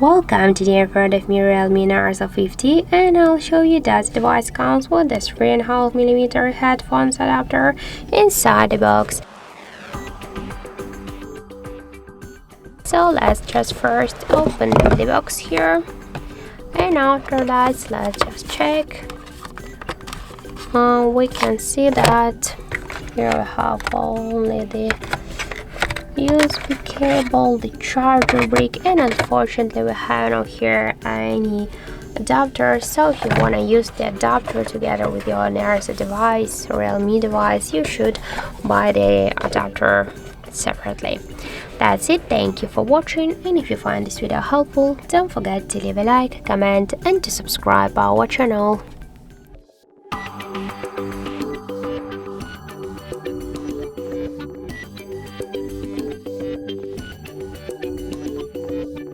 Welcome, today in front of me Realme Narzo 50, and I'll show you that the device comes with this 3.5mm headphones adapter inside the box. So let's just first open the box here, and after that let's just check. We can see that here we have only the USB cable, the charger brick, and unfortunately we have not here any adapter. So if you want to use the adapter together with your Narzo device, Realme device, you should buy the adapter separately. That's it. Thank you for watching, and if you find this video helpful, don't forget to leave a like, comment, and to subscribe our channel.